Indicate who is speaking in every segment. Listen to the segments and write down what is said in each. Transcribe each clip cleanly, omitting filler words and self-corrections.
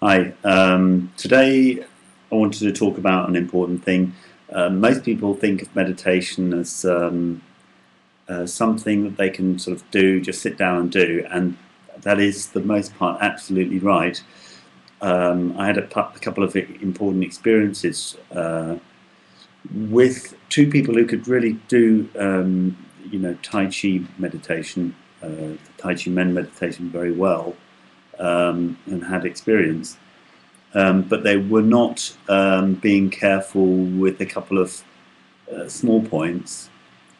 Speaker 1: Hi. Today I wanted to talk about an important thing. Most people think of meditation as something that they can sort of do, just sit down and do, and that is the most part absolutely right. I had a couple of important experiences with two people who could really do, Tai Chi meditation, Tai Chi men meditation very well, and had experience. But they were not being careful with a couple of small points.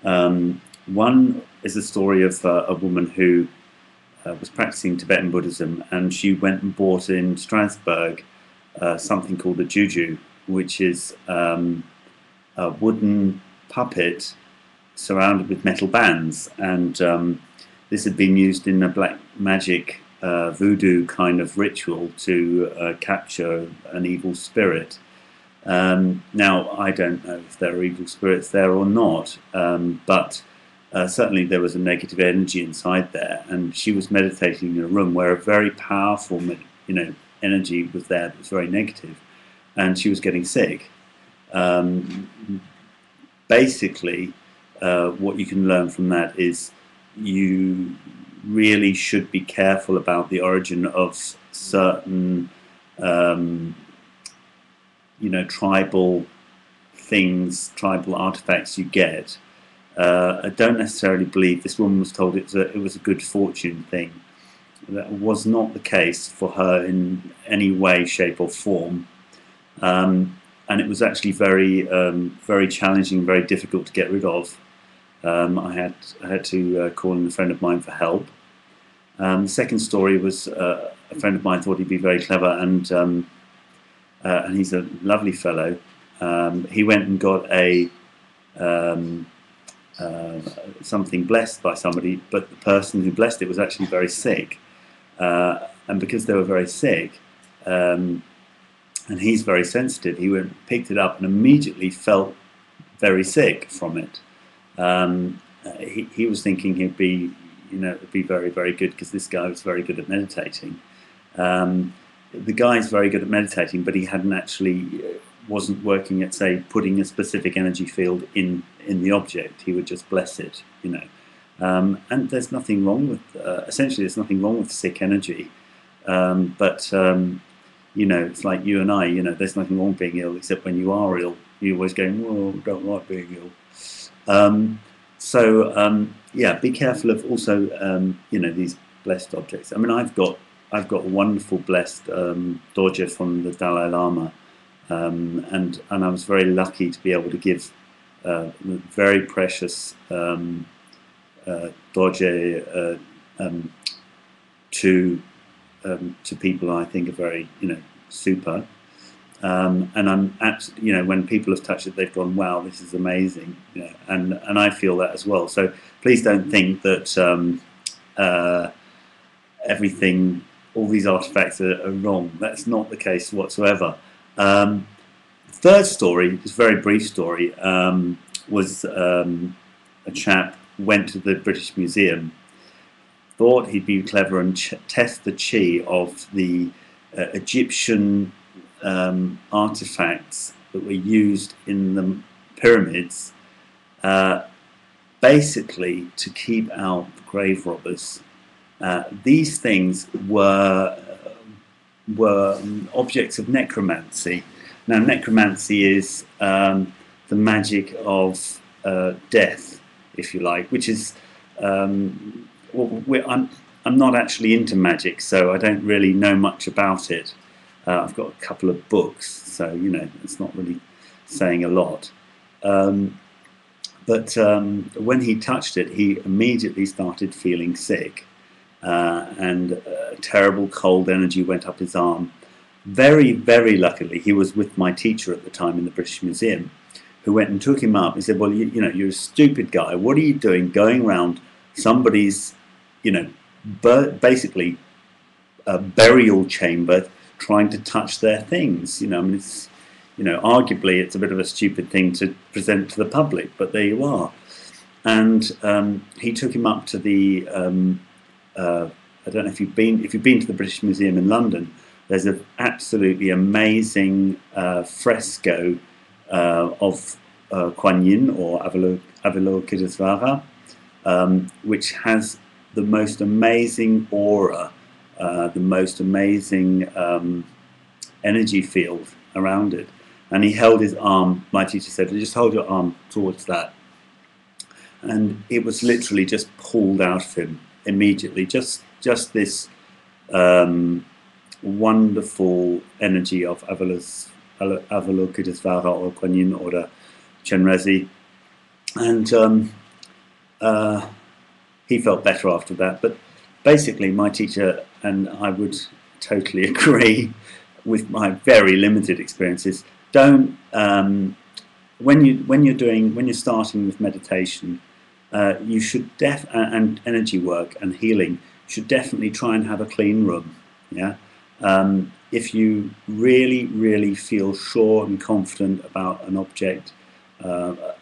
Speaker 1: One is a story of a woman who was practicing Tibetan Buddhism, and she went and bought in Strasbourg something called a juju, which is a wooden puppet surrounded with metal bands, and this had been used in a black magic voodoo kind of ritual to capture an evil spirit. Now, I don't know if there are evil spirits there or not, but certainly there was a negative energy inside there, and she was meditating in a room where a very powerful, energy was there that was very negative, and she was getting sick. Basically, what you can learn from that is you really should be careful about the origin of certain, tribal things, tribal artifacts you get. I don't necessarily believe this woman was told it was a good fortune thing. That was not the case for her in any way, shape, or form. And it was actually very challenging, very difficult to get rid of. I had to call in a friend of mine for help. The second story was a friend of mine thought he'd be very clever, and he's a lovely fellow. He went and got something blessed by somebody, but the person who blessed it was actually very sick. And because they were very sick, and he's very sensitive, he went and picked it up and immediately felt very sick from it. He was thinking it'd be very, very good because this guy was very good at meditating. The guy's very good at meditating, but he wasn't working at, say, putting a specific energy field in the object. He would just bless it, and there's nothing wrong with, essentially there's nothing wrong with sick energy. But it's like you and I, there's nothing wrong with being ill, except when you are ill, you're always going, well, I don't like being ill. Yeah, be careful of also, these blessed objects. I mean, I've got a wonderful blessed doje from the Dalai Lama, and I was very lucky to be able to give very precious doje to people I think are very super. And I'm absolutely, when people have touched it, they've gone, wow, this is amazing, and I feel that as well. So please don't think that everything, all these artifacts are wrong. That's not the case whatsoever. Third story, this very brief story, was a chap went to the British Museum, thought he'd be clever and test the chi of the Egyptian artifacts that were used in the pyramids, basically to keep out grave robbers. These things were objects of necromancy. Now, necromancy is the magic of death, if you like, which is I'm not actually into magic, so I don't really know much about it. I've got a couple of books, so it's not really saying a lot. But when he touched it, he immediately started feeling sick, and a terrible cold energy went up his arm. Very, very luckily, he was with my teacher at the time in the British Museum, who went and took him up. He said, well, you're a stupid guy. What are you doing going around somebody's, basically a burial chamber trying to touch their things? I mean, it's, arguably it's a bit of a stupid thing to present to the public, but there you are. And he took him up to the, I don't know if you've been to the British Museum in London, There's an absolutely amazing fresco of Kuan Yin, or Avalokitesvara, which has the most amazing aura, the most amazing energy field around it. And he held his arm, my teacher said, just hold your arm towards that. And it was literally just pulled out of him immediately. Just this wonderful energy of Avalokitesvara or Kuan Yin or Chenrezig. And he felt better after that. But basically, my teacher and I would totally agree with my very limited experiences. Don't when you're starting with meditation, you should and energy work and healing, you should definitely try and have a clean room. Yeah. If you really feel sure and confident about an object, a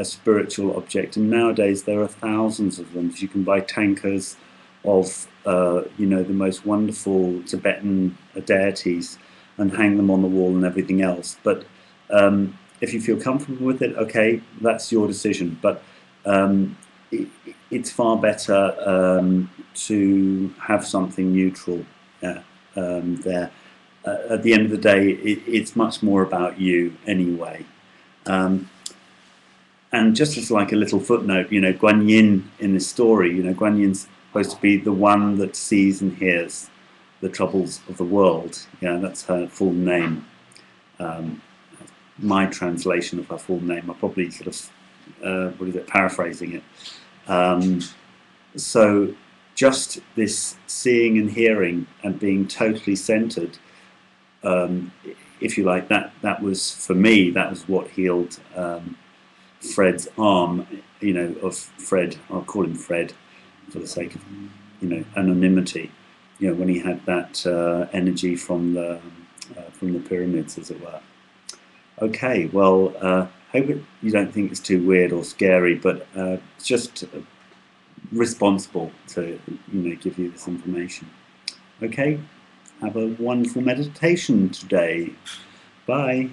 Speaker 1: spiritual object, and nowadays there are thousands of them. You can buy tankers of the most wonderful Tibetan deities and hang them on the wall and everything else. But if you feel comfortable with it, okay, that's your decision. But it's far better to have something neutral there. At the end of the day, it's much more about you anyway. And just as like a little footnote, Guan Yin in this story, Guan Yin's supposed to be the one that sees and hears the troubles of the world. Yeah, that's her full name. My translation of her full name. I'm probably sort of paraphrasing it. So just this seeing and hearing and being totally centered, if you like, that was, for me, that was what healed Fred's arm, of Fred. I'll call him Fred for the sake of, anonymity. When he had that energy from the pyramids, as it were. Okay, well, hope you don't think it's too weird or scary, but just responsible to give you this information. Okay, have a wonderful meditation today. Bye.